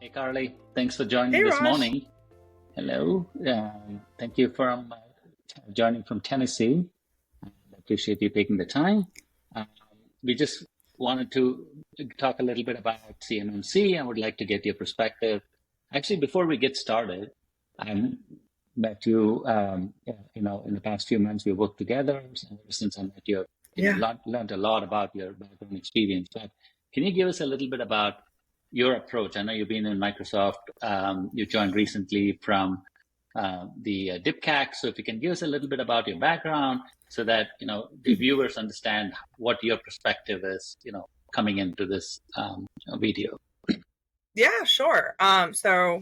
Hey, Carly. Thanks for joining Hey, this Raj. morning. Hello. Thank you for joining from Tennessee. I appreciate you taking the time. Um, we just wanted to talk a little bit about CMMC. I would like to get your perspective. Actually, before we get started, I met you, in the past few months, we worked together. And ever since I met you, Yeah. learned a lot about your background experience. But can you give us a little bit about your approach? I know you've been in Microsoft. You joined recently from the DIPCAC. So if you can give us a little bit about your background so that, the viewers understand what your perspective is, coming into this video. Yeah, sure. So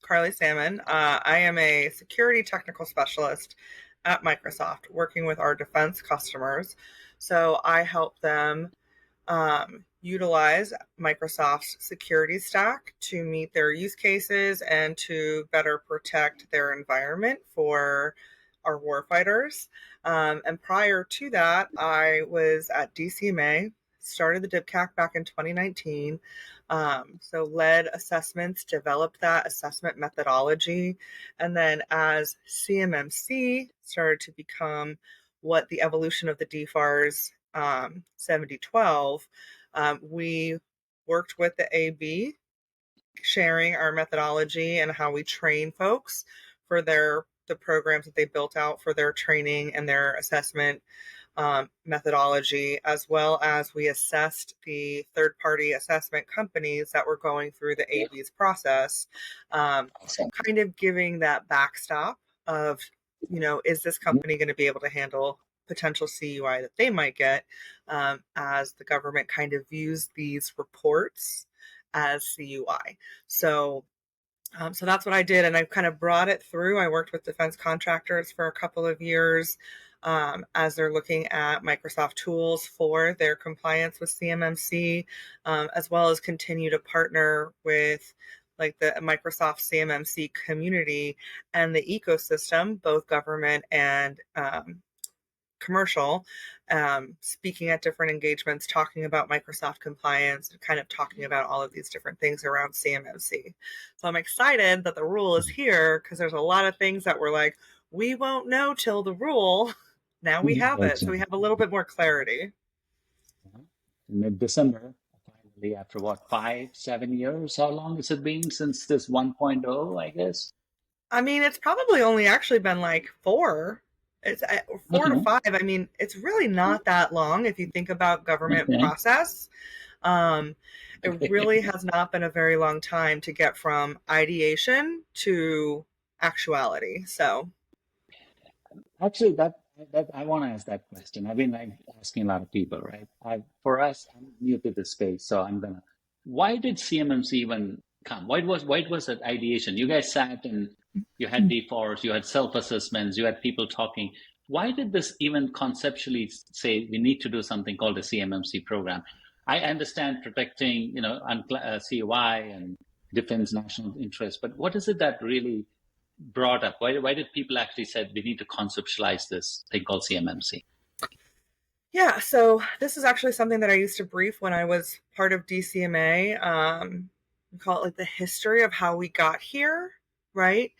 Carly Salmon, I am a security technical specialist at Microsoft working with our defense customers. So I help them utilize Microsoft's security stack to meet their use cases and to better protect their environment for our warfighters. And prior to that, I was at DCMA, started the DIPCAC back in 2019. So led assessments, developed that assessment methodology. And then as CMMC started to become what the evolution of the DFARS 7012, we worked with the AB, sharing our methodology and how we train folks for the programs that they built out for their training and their assessment methodology, as well as we assessed the third-party assessment companies that were going through the AB's process, Awesome. kind of giving that backstop of, is this company going to be able to handle potential CUI that they might get, as the government kind of views these reports as CUI. So that's what I did, and I kind of brought it through. I worked with defense contractors for a couple of years as they're looking at Microsoft tools for their compliance with CMMC, as well as continue to partner with like the Microsoft CMMC community and the ecosystem, both government and commercial, speaking at different engagements, talking about Microsoft compliance, and kind of talking about all of these different things around CMMC. So I'm excited that the rule is here because there's a lot of things that we're like, we won't know till the rule. Now we have it. So we have a little bit more clarity. Mid-December, finally, after what, 5, 7 years? How long has it been since this 1.0, I guess? I mean, it's probably only actually been like 4. It's 4 to 5. I mean, it's really not that long if you think about government Okay. process. Um, it really has not been a very long time to get from ideation to actuality. So, Actually, that I want to ask that question. I've been asking a lot of people, right? For us, I'm new to this space, so I'm gonna. Why did CMMC even come? Why was that ideation? You guys sat and you had D4s, you had self-assessments, you had people talking. Why did this even conceptually say we need to do something called a CMMC program? I understand protecting, CUI and defense national interest, but what is it that really brought up? Why did people actually said we need to conceptualize this thing called CMMC? yeah, so this is actually something that I used to brief when I was part of DCMA. We call it like the history of how we got here, right?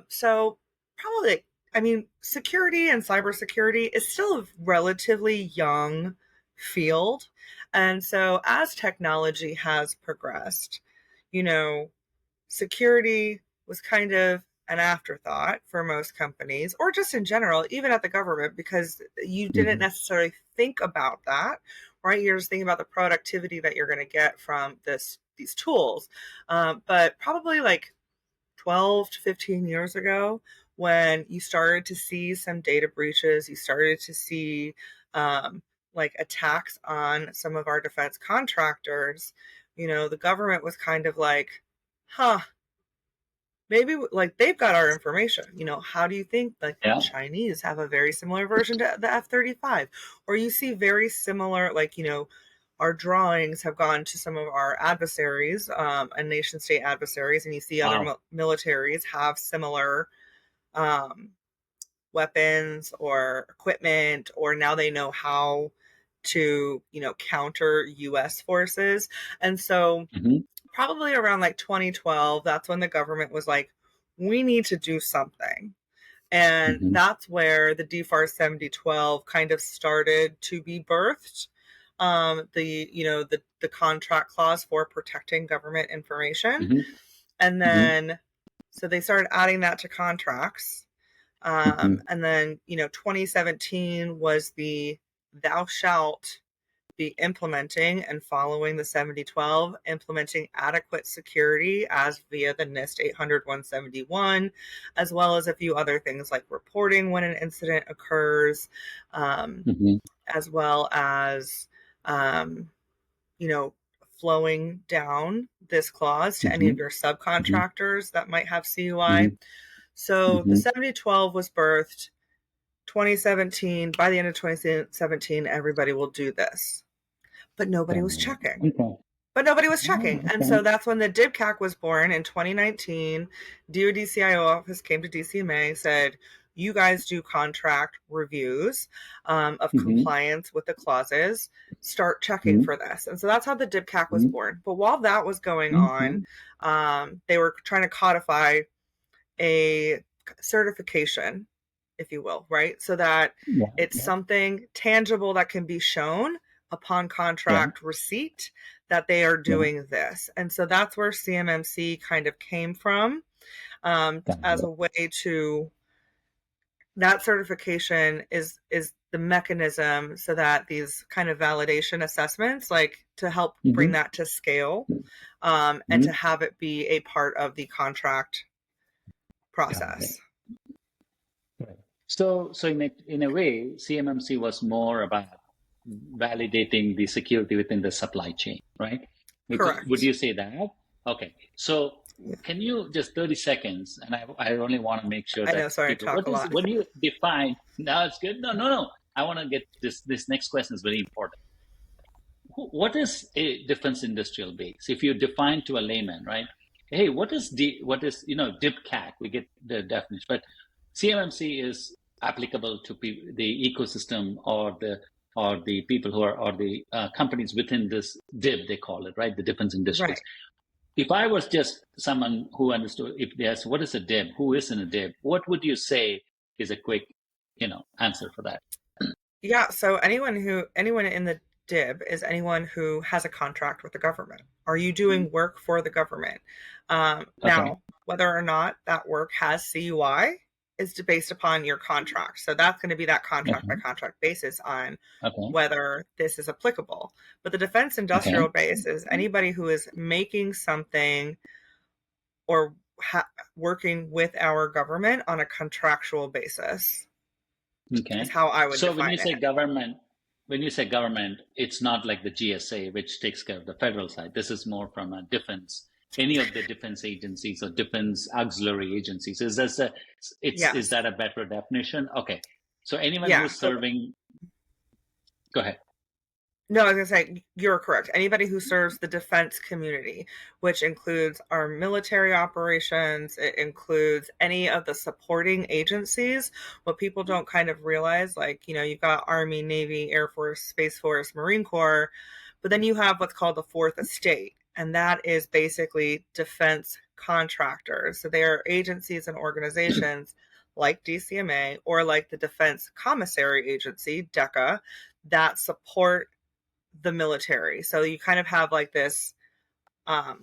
So probably, I mean, security and cybersecurity is still a relatively young field. And so as technology has progressed, you know, security was kind of an afterthought for most companies, or just in general, even at the government, because you didn't Mm-hmm. necessarily think about that, right? You're just thinking about the productivity that you're going to get from these tools. But probably like 12 to 15 years ago, when you started to see some data breaches, you started to see like attacks on some of our defense contractors, the government was kind of like, huh, maybe like they've got our information. How do you think like the Yeah. Chinese have a very similar version to the F-35? Or you see very similar, like, our drawings have gone to some of our adversaries, and nation state adversaries, and you see other Wow. militaries have similar um, weapons or equipment, or now they know how to, counter US forces. And so Mm-hmm. probably around like 2012, that's when the government was like, we need to do something. And Mm-hmm. that's where the DFAR 7012 kind of started to be birthed. The contract clause for protecting government information. Mm-hmm. And Mm-hmm. then, so they started adding that to contracts. Mm-hmm. And then, 2017 was the thou shalt be implementing and following the 7012, implementing adequate security as via the NIST 800-171, as well as a few other things like reporting when an incident occurs, Mm-hmm. as well as, um, you know, flowing down this clause to any Mm-hmm. of your subcontractors that might have CUI. Mm-hmm. So the Mm-hmm. 7012 was birthed 2017. By the end of 2017, everybody will do this. But nobody was checking. Okay. But nobody was checking. Oh, And okay. so that's when the DIBCAC was born in 2019. DoD CIO office came to DCMA, said, you guys do contract reviews of Mm-hmm. compliance with the clauses. Start checking Mm-hmm. for this. And so that's how the DIBCAC was born. But while that was going on, Mm-hmm. they were trying to codify a certification, if you will, right? So that Yeah. it's Yeah. something tangible that can be shown upon Yeah. contract receipt that they are Yeah. doing this. And so that's where CMMC kind of came from, Got as it. a way to, that certification is the mechanism so that these kind of validation assessments, like to help bring Mm-hmm. that to scale, and Mm-hmm. to have it be a part of the contract Got it. process. Right. So in a way, CMMC was more about validating the security within the supply chain, right? Would Correct. you say that? Okay. So Yeah. can you just 30 seconds, and I only want to make sure I that know, sorry, I people, talk a lot. when you define, no, it's good. No, no, no. I want to get this next question is very important. What is a defense industrial base? If you define to a layman, right? Hey, DIPCAC? We get the definition, but CMMC is applicable to the ecosystem or the people who are or the companies within this DIB, they call it, right? The defense industrials. Right. If I was just someone who understood, if they asked, what is a DIB? Who is in a DIB? What would you say is a quick, answer for that? Yeah, so anyone in the DIB is anyone who has a contract with the government. Are you doing work for the government? Okay. Now, whether or not that work has CUI is based upon your contract. So that's going to be that contract by Okay. contract basis on Okay. whether this is applicable. But the defense Okay. industrial base is anybody who is making something or working with our government on a contractual basis, is Okay. how I would So define it. when you say government, it's not like the GSA, which takes care of the federal side. This is more from a defense, any of the defense agencies or defense auxiliary agencies. Is Yes. that a better definition? Okay. So anyone Yeah. who's So serving, go ahead. no, I was gonna say you're correct. Anybody who serves the defense community, which includes our military operations, it includes any of the supporting agencies. What people don't kind of realize, like, you've got Army, Navy, Air Force, Space Force, Marine Corps, but then you have what's called the fourth estate, and that is basically defense contractors. So they are agencies and organizations like DCMA or like the Defense Commissary Agency, DECA, that support the military. So you kind of have like this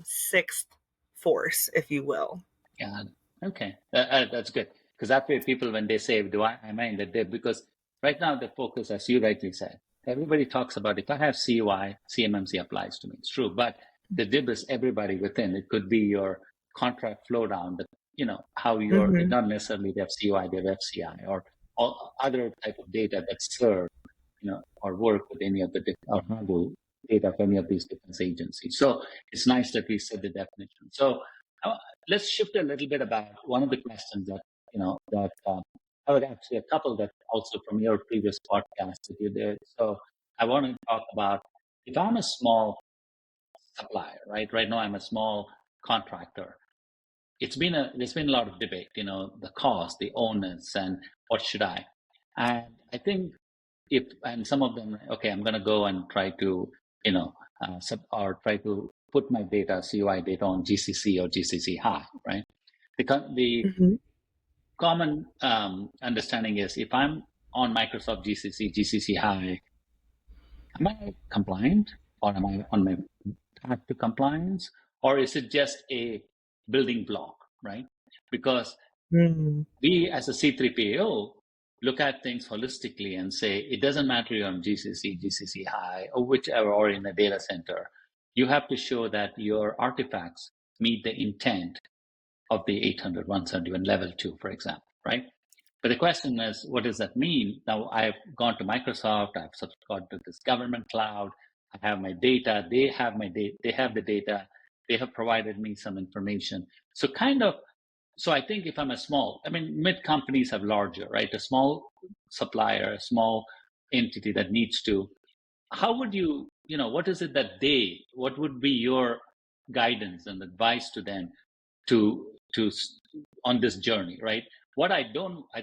sixth force, if you will. Yeah. Okay. That's good. Because that way people, when they say, am I in the DIB? Because right now the focus, as you rightly said, everybody talks about if I have CUI, CMMC applies to me. It's true. But the DIB is everybody within. It could be your contract flow down, how Mm-hmm. not necessarily they have CUI, they have FCI or other type of data that's served, or work with any of the or handle data of any of these defense agencies. So it's nice that we said the definition. So uh, let's shift a little bit about one of the questions that, I would actually a couple that also from your previous podcast that you did. So I want to talk about if I'm a small supplier, right? Right now I'm a small contractor. There's been a lot of debate, the cost, the onus, and what should I? And I think and some of them, okay, I'm going to go and try to, or try to put my data, CUI data, on GCC or GCC high, right? The common understanding is if I'm on Microsoft GCC high, am I compliant, or am I on my path to compliance, or is it just a building block, right? Because we as a C3PAO look at things holistically and say it doesn't matter you're on GCC high, or whichever, or in a data center. You have to show that your artifacts meet the intent of the 800, 171 level 2, for example, right? But the question is, what does that mean? Now, I've gone to Microsoft, I've subscribed to this government cloud, I have my data, they have my data, they have the data, they have provided me some information. So I think if I'm mid companies have larger, right? A small supplier, a small entity that needs to, how would you, what is it that what would be your guidance and advice to them to on this journey, right? What I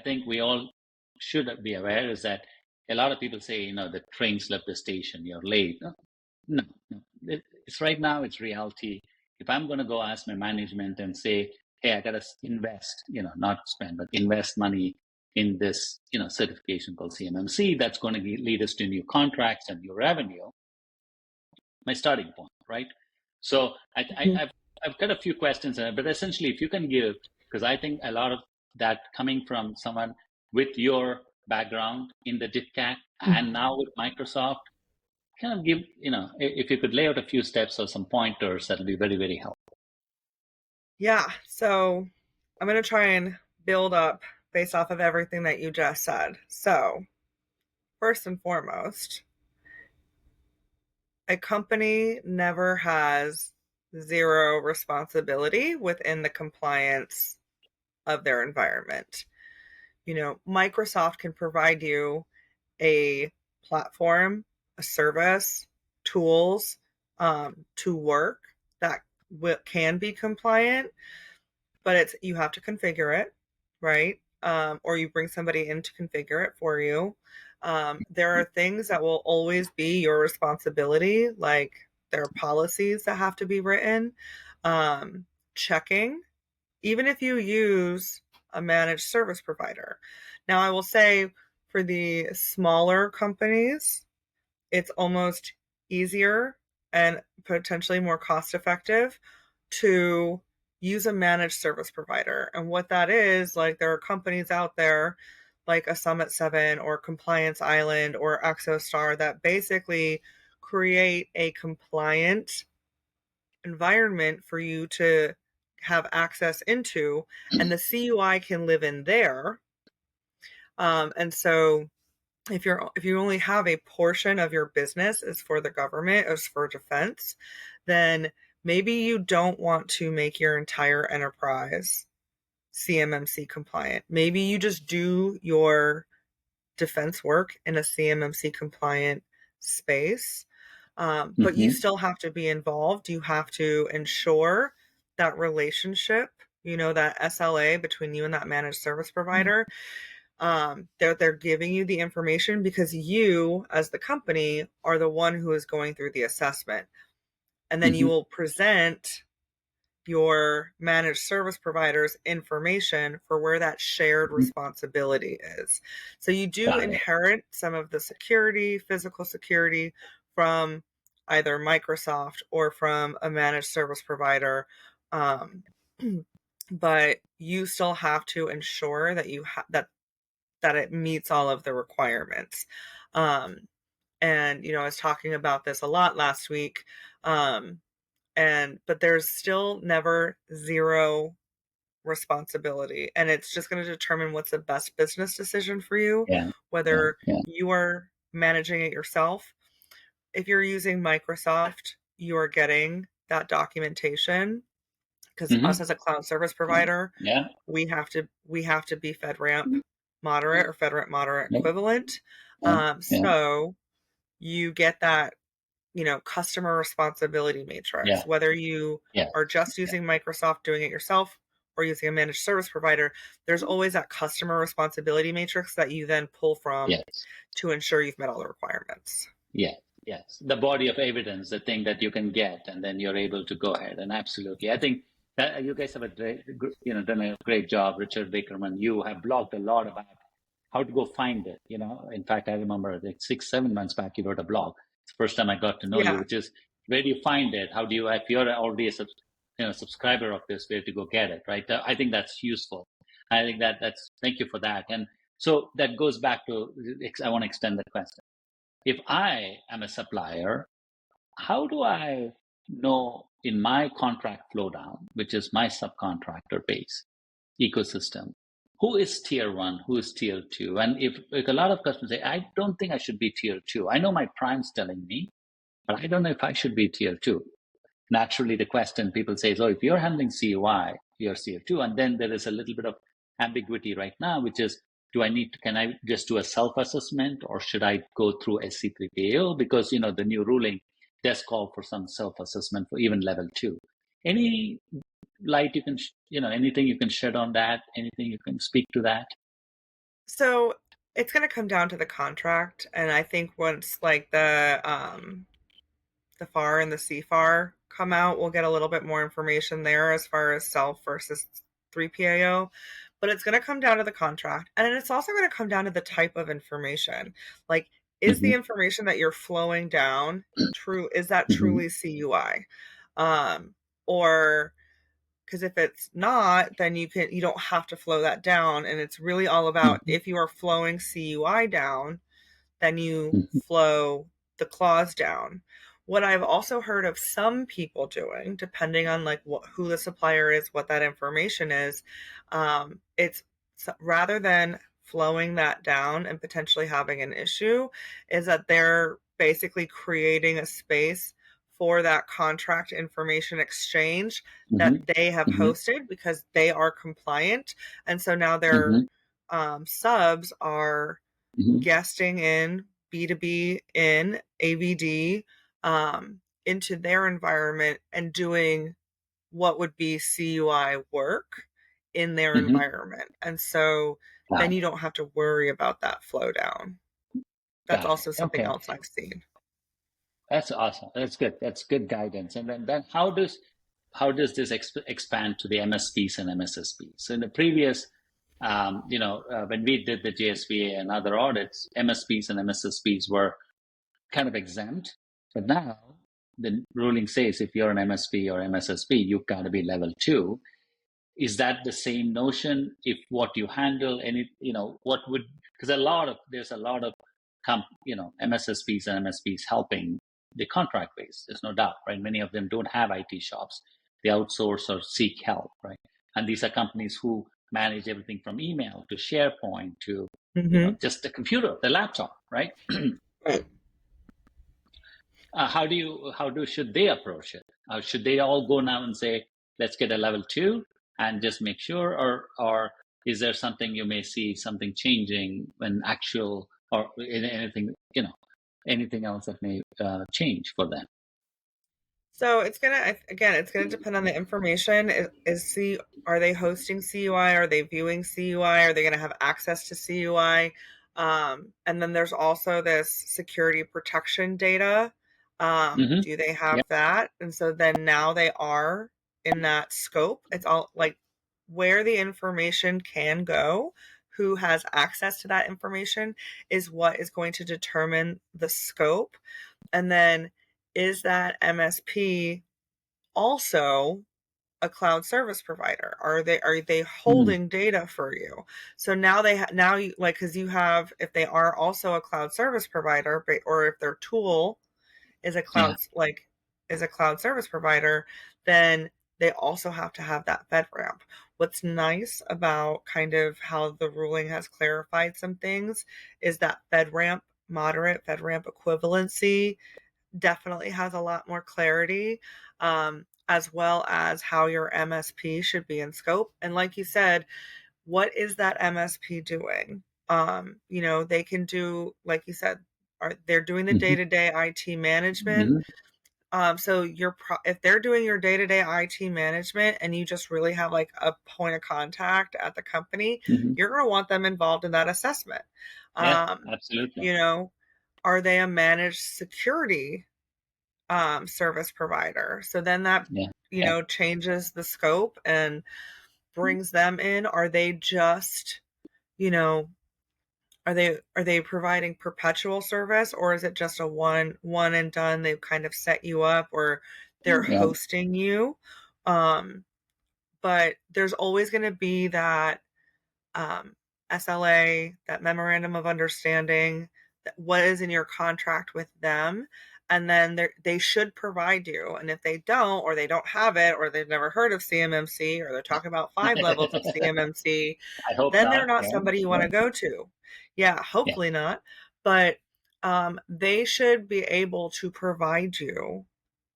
think we all should be aware is that a lot of people say, the train left the station, you're late. No. It's right now, it's reality. If I'm going to go ask my management and say, hey, I got to invest, not spend, but invest money in this, certification called CMMC, that's going to lead us to new contracts and new revenue, my starting point, right? So I've got a few questions, but essentially, if you can give, because I think a lot of that coming from someone with your background in the DITCAT and now with Microsoft, kind of give, if you could lay out a few steps or some pointers, that'll be very, very helpful. Yeah, so I'm going to try and build up based off of everything that you just said. So, first and foremost, a company never has zero responsibility within the compliance of their environment. Microsoft can provide you a platform, a service, tools to work that can be compliant, but you have to configure it, right? Or you bring somebody in to configure it for you. There are things that will always be your responsibility, like there are policies that have to be written, checking, even if you use a managed service provider. Now, I will say for the smaller companies, it's almost easier and potentially more cost effective to use a managed service provider. And what that is, like, there are companies out there like a Summit 7 or Compliance Island or ExoStar that basically create a compliant environment for you to have access into, and the CUI can live in there. And so if you only have a portion of your business is for the government, is for defense, then maybe you don't want to make your entire enterprise CMMC compliant. Maybe you just do your defense work in a CMMC compliant space, but you still have to be involved. You have to ensure that relationship, that SLA between you and that managed service provider. They're giving you the information because you, as the company, are the one who is going through the assessment. And then you will present your managed service provider's information for where that shared responsibility is. So you do inherit some of the security, physical security, from either Microsoft or from a managed service provider. But you still have to ensure that that it meets all of the requirements. And, I was talking about this a lot last week. But there's still never zero responsibility. And it's just going to determine what's the best business decision for you, whether you are managing it yourself. If you're using Microsoft, you are getting that documentation, because us as a cloud service provider, we have to be FedRAMP moderate or FedRAMP moderate equivalent. So you get that, customer responsibility matrix, whether you are just using Microsoft, doing it yourself, or using a managed service provider. There's always that customer responsibility matrix that you then pull from to ensure you've met all the requirements. Yeah. Yes, the body of evidence, the thing that you can get, and then you're able to go ahead. And absolutely, I think that you guys have done a great job, Richard Bakerman. You have blogged a lot about how to go find it. In fact, I remember like 6, 7 months back, you wrote a blog. It's the first time I got to know you, Yeah. which is where do you find it? How do you, if you're already a subscriber of this, where to go get it, right? I think that's useful. I think thank you for that. And so that goes back to, I want to extend the question. If I am a supplier, how do I know in my contract flow down, which is my subcontractor base ecosystem, who is tier one, who is tier two? And if like a lot of customers say, I don't think I should be tier two. I know my prime's telling me, but I don't know if I should be tier two. Naturally, the question people say is, oh, if you're handling CUI, you're tier two. And then there is a little bit of ambiguity right now, which is, can I just do a self-assessment, or should I go through SC3PAO? Because, the new ruling does call for some self-assessment for even level 2. Any light you can, anything you can shed on that? Anything you can speak to that? So it's going to come down to the contract. And I think once like the FAR and the CFAR come out, we'll get a little bit more information there as far as self versus 3PAO. But it's going to come down to the contract. And it's also going to come down to the type of information. Like, is the information that you're flowing down true? Is that truly CUI? Or because if it's not, then you don't have to flow that down. And it's really all about if you are flowing CUI down, then you flow the clause down. What I've also heard of some people doing, depending on like who the supplier is, what that information is, it's rather than flowing that down and potentially having an issue, is that they're basically creating a space for that contract information exchange that they have hosted because they are compliant. And so now their subs are guesting in B2B in AVD into their environment and doing what would be CUI work in their environment. And so then you don't have to worry about that flow down. That's Got it. also something Okay. else I've seen. That's awesome. That's good. That's good guidance. And then how does this expand to the MSPs and MSSPs? So in the previous, when we did the JSVA and other audits, MSPs and MSSPs were kind of exempt. But now the ruling says if you're an MSP or MSSP, you've got to be level 2. Is that the same notion? If what you handle, what would, because there's a lot of MSSPs and MSPs helping the contract base. There's no doubt, right? Many of them don't have IT shops. They outsource or seek help, right? And these are companies who manage everything from email to SharePoint to just the computer, the laptop, right? Right. Should they approach it? Should they all go now and say, let's get a level 2 and just make sure, or is there something you may see something changing when actual, or anything else that may change for them? So it's gonna depend on the information. Are they hosting CUI? Are they viewing CUI? Are they gonna have access to CUI? And then there's also this security protection data. Do they have that? And so then now they are in that scope. It's all like where the information can go, who has access to that information is what is going to determine the scope. And then is that MSP also a cloud service provider? Are they holding data for you? So now now you like, because you have, if they are also a cloud service provider, or if their tool is a cloud service provider, then they also have to have that FedRAMP. What's nice about kind of how the ruling has clarified some things is that moderate FedRAMP equivalency definitely has a lot more clarity, as well as how your MSP should be in scope. And like you said, what is that MSP doing? They can do, like you said, they're doing the day-to-day IT management. So if they're doing your day-to-day IT management and you just really have like a point of contact at the company, you're going to want them involved in that assessment. Yeah, absolutely. are they a managed security service provider? So then that, Yeah. Yeah. changes the scope and brings them in. Are they just, you know, are they providing perpetual service, or is it just a one and done? They've kind of set you up, or they're Yeah. hosting you. Um, but there's always going to be that um, SLA, that memorandum of understanding, that what is in your contract with them, and then they should provide you. And if they don't, or they don't have it, or they've never heard of CMMC, or they're talking about 5 levels of CMMC, I hope then they're not. not Yeah. somebody you want Yeah. to go to. Yeah, Yeah. hopefully not. But they should be able to provide you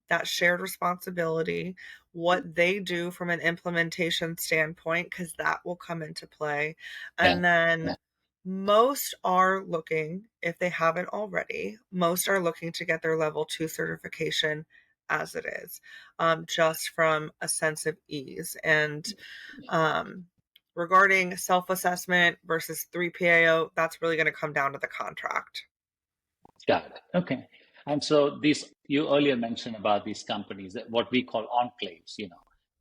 that shared responsibility, what they do from an implementation standpoint, because that will come into play. Yeah. And Yeah. then most are looking, if they haven't already, most are looking to get their level 2 certification as it is, just from a sense of ease. And um, regarding self assessment versus 3PAO, that's really going to come down to the contract. Got it. Okay. And so these, you earlier mentioned about these companies, that what we call enclaves,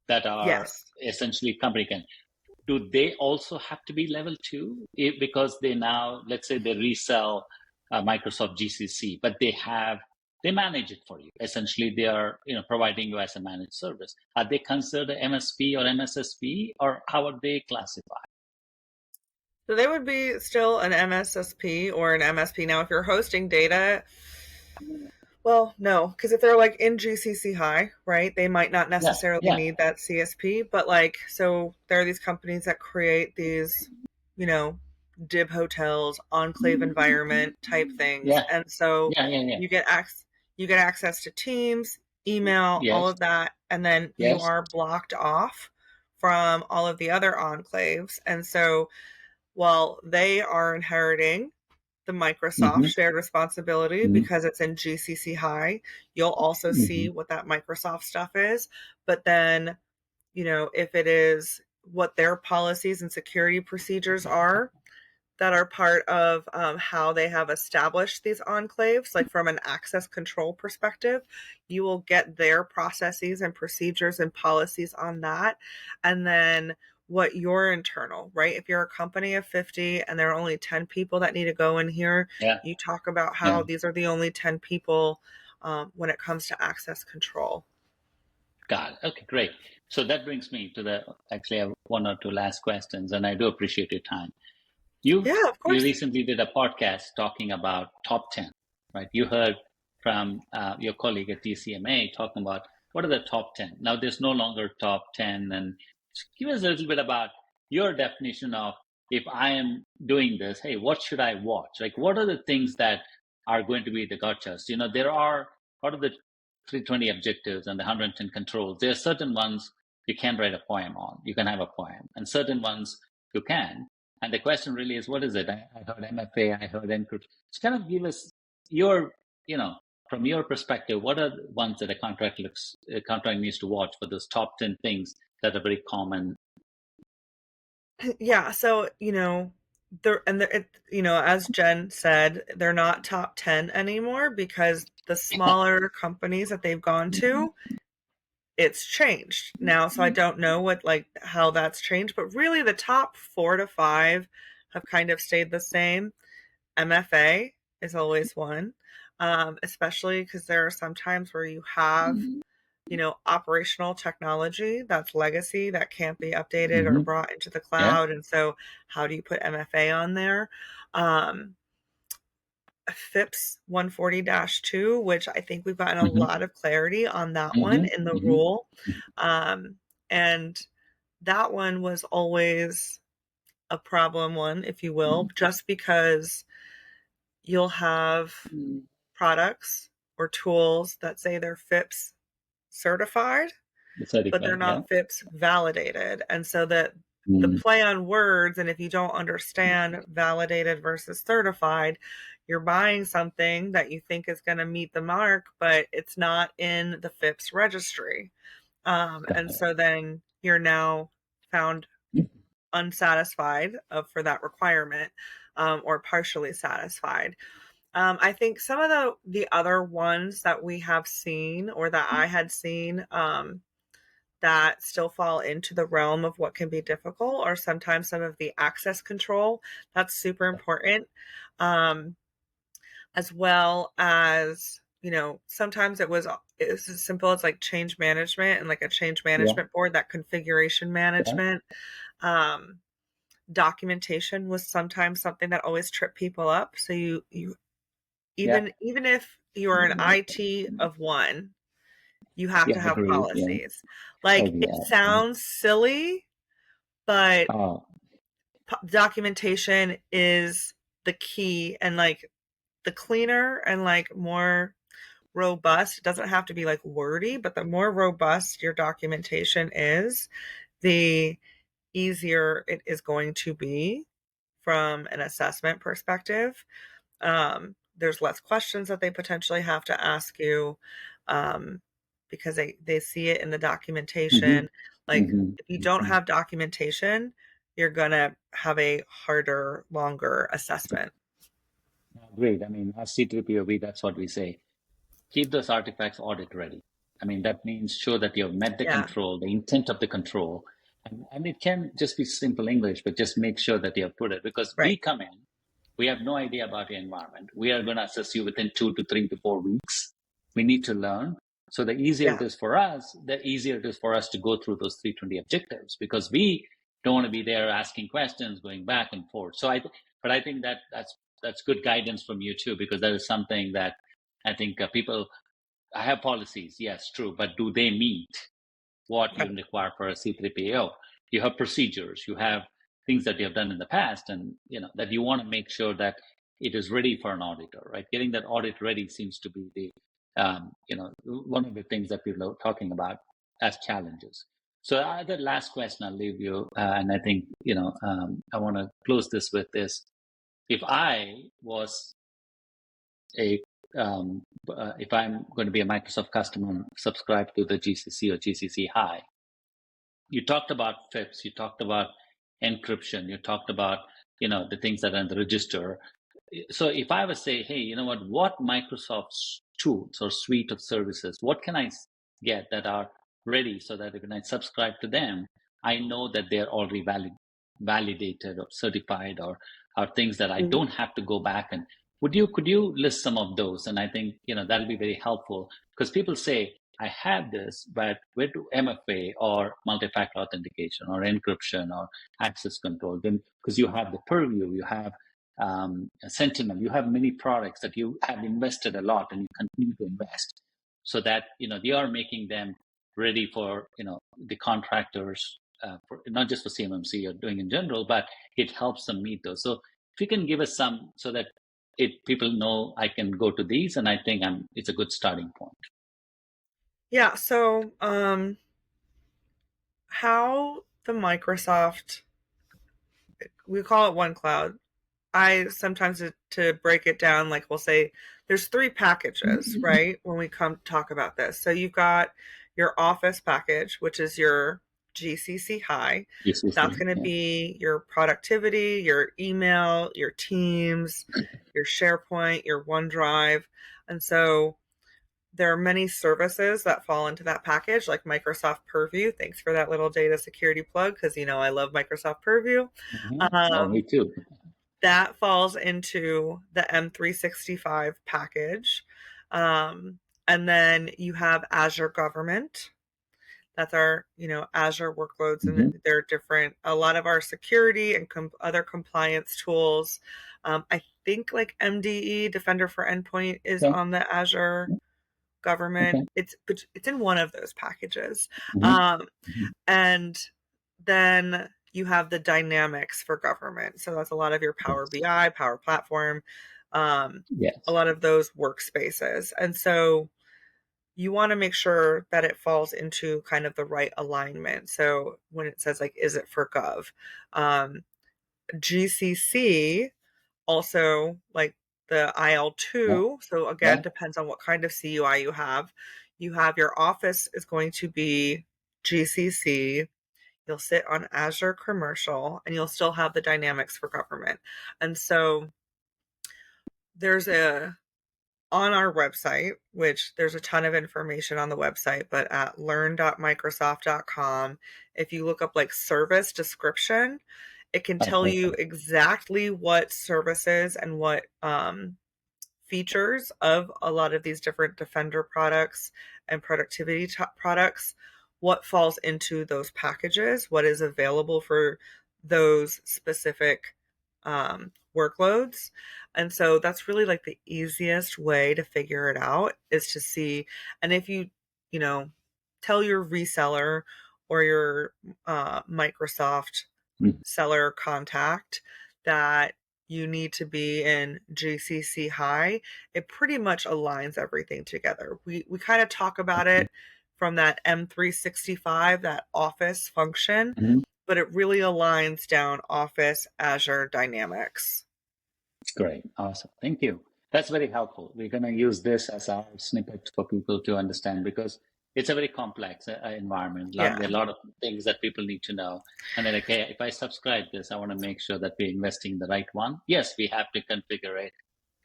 that are Yes. essentially company can. Do they also have to be level two? Because they now, let's say they resell Microsoft GCC, but they manage it for you. Essentially, they are, providing you as a managed service. Are they considered MSP or MSSP, or how are they classified? So they would be still an MSSP or an MSP. Now, if you're hosting data, well, no, because if they're like in GCC High, right, they might not Yeah. necessarily Yeah. need that CSP. But like, so there are these companies that create these, you know, DIB hotels, enclave environment type things, Yeah. and so Yeah. Yeah. Yeah. you get access. You get access to Teams, email, all Yes. of that, and then you Yes. are blocked off from all of the other enclaves. And so while they are inheriting the Microsoft Mm-hmm. shared responsibility Mm-hmm. because it's in GCC High, you'll also Mm-hmm. see what that Microsoft stuff is. But then, if it is what their policies and security procedures are, that are part of how they have established these enclaves, like from an access control perspective, you will get their processes and procedures and policies on that. And then what your internal, right? If you're a company of 50 and there are only 10 people that need to go in here, Yeah. you talk about Yeah. how these are the only 10 people when it comes to access control. Got it. Okay, great. So that brings me to actually I have one or two last questions, and I do appreciate your time. You Yeah, of you course. recently did a podcast talking about top 10, right? You heard from your colleague at TCMA talking about what are the top 10. Now there's no longer top 10, and give us a little bit about your definition of, if I am doing this, hey, what should I watch? Like, what are the things that are going to be the gotchas? There are, out of the 320 objectives and the 110 controls, there are certain ones you can write a poem on. You can have a poem, and certain ones you can. And the question really is, what is it? I heard MFA, I heard encrypt. So kind of give us your, from your perspective, what are the ones that a contract needs to watch for those top 10 things that are very common? Yeah, so, as Jen said, they're not top 10 anymore because the smaller companies that they've gone to, it's changed now. So I don't know how that's changed, but really the top 4 to 5 have kind of stayed the same. MFA is always one, especially because there are some times where you have operational technology that's legacy that can't be updated or Mm-hmm. brought into the Yeah. cloud. And so, how do you put MFA on there? Um, FIPS 140-2, which I think we've gotten a Mm-hmm. lot of clarity on that one Mm-hmm. in the Mm-hmm. rule. Um, and that one was always a problem one, if you will, just because you'll have products or tools that say they're FIPS certified, The but they're certified, yeah. not FIPS validated. And so that the Mm. play on words, and if you don't understand validated versus certified, you're buying something that you think is going to meet the mark, but it's not in the FIPS registry. Got And so then you're now found it. unsatisfied for that requirement, or partially satisfied. I think some of the other ones that we have seen or that I had seen that still fall into the realm of what can be difficult are sometimes some of the access control. That's super important. Um, as well as, sometimes it's as simple as like change management and like a change Yeah, management board, that configuration yeah, management. Um, documentation was sometimes something that always tripped people up. So you yeah, even if you're an IT of one, you have yeah. to have Agreed. Yeah. policies. Like, Oh, it yeah. sounds silly, but Oh, documentation is the key, and like the cleaner and like more robust, it doesn't have to be like wordy, but the more robust your documentation is, the easier it is going to be from an assessment perspective. There's less questions that they potentially have to ask you, um, because they see it in the mm-hmm, documentation. Like, mm-hmm, if you don't mm-hmm. have documentation, you're gonna have a harder, longer assessment. Great. I mean, as C3POV, that's what we say. Keep those artifacts audit ready. I mean, that means show that you've met the Yeah, control, the intent of the control. And it can just be simple English, but just make sure that you have put it because we right. come in, we have no idea about your environment. We are going to assess you within 2 to 3 to 4 weeks. We need to learn. So the easier Yeah. it is for us, the easier it is for us to go through those 320 objectives because we don't want to be there asking questions, going back and forth. But I think that's good guidance from you too, because that is something that I think people I have policies, yes, true, but do they meet what you Right. require for a C3PO? You have procedures, you have things that you have done in the past, and that you want to make sure that it is ready for an auditor, right? Getting that audit ready seems to be the one of the things that people are talking about as challenges. So the last question I'll leave you, and I think I want to close this with this: if I was a if I'm going to be a Microsoft customer and subscribe to the GCC or GCC High, you talked about FIPS, you talked about encryption, you talked about the things that are in the register. So if I would say, hey, you know what Microsoft's tools or suite of services, what can I get that are ready so that when I subscribe to them, I know that they're already validated or certified or are things that I Mhm. don't have to go back and could you list some of those? And I think that'll be very helpful because people say I have this, but where do MFA or multi-factor authentication or encryption or access control? Then because you have the Purview, you have Sentinel, you have many products that you have invested a lot and you continue to invest, so that they are making them ready for the contractors, for, not just for CMMC or doing in general, but it helps them meet those. So if you can give us some, so that people know I can go to these, and I think it's a good starting point. Yeah. So, how the Microsoft, we call it One Cloud. I sometimes, to break it down, like, we'll say there's three packages, right? When we come talk about this. So you've got your Office package, which is your GCC High. That's GCC, going to yeah. be your productivity, your email, your Teams, your SharePoint, your OneDrive. And so there are many services that fall into that package, like Microsoft Purview. Thanks for that little data security plug, because I love Microsoft Purview. Oh, Um, me too. that falls into the M365 package. Um, and then you have Azure Government. That's our, Azure workloads, and Hmm. they're different. A lot of our security and other compliance tools. I think like MDE, Defender for Endpoint, is Okay. on the Azure Government. Okay. It's in one of those packages. Hmm. Um, Hmm. and then you have the dynamics for government. So that's a lot of your Power Yes. BI, Power Platform, a Yes. lot of those workspaces. And so you want to make sure that it falls into kind of the right alignment. So when it says, like, is it for gov? Um, GCC also, like the Yeah. IL2. So Yeah. again, depends on what kind of CUI you have. You have your Office is going to be GCC. You'll sit on Azure Commercial, and you'll still have the dynamics for government. And so There's a on our website, which there's a ton of information on the website, but at learn.microsoft.com, if you look up like service description, it can Oh, tell you perfect. exactly what services and what features of a lot of these different Defender products and productivity products, what falls into those packages, what is available for those specific workloads. And so that's really like the easiest way to figure it out is to see. And if you know, tell your reseller or your Microsoft Mhm. seller contact that you need to be in GCC high, it pretty much aligns everything together. We kind of talk about it from that M365, that Office function, Mhm. but it really aligns down Office Azure Dynamics. Great. Awesome. Thank you. That's very helpful. We're going to use this as our snippet for people to understand because it's a very complex environment. There are Yeah. a lot of things that people need to know. And then, okay, if I subscribe this, I want to make sure that we're investing in the right one. Yes, we have to configure it.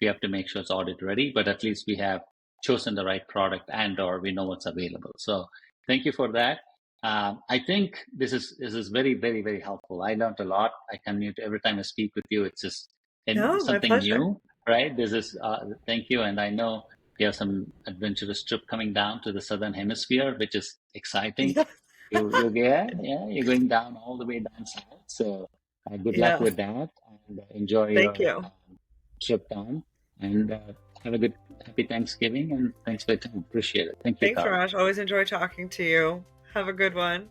We have to make sure it's audit ready, but at least we have chosen the right product and or we know what's available. So thank you for that. I think this is very, very, very helpful. I learned a lot. I can every time I speak with you, it's just and No, my something pleasure. new, right? This is thank you, and I know you have some adventurous trip coming down to the southern hemisphere, which is exciting. Yeah. You're going down all the way down south. So good luck Yeah. with that, and enjoy Thank your you. trip down, and have a good happy Thanksgiving, and thanks for your time. Appreciate it. Thank you, Thanks, Carly. Raj. Always enjoy talking to you. Have a good one.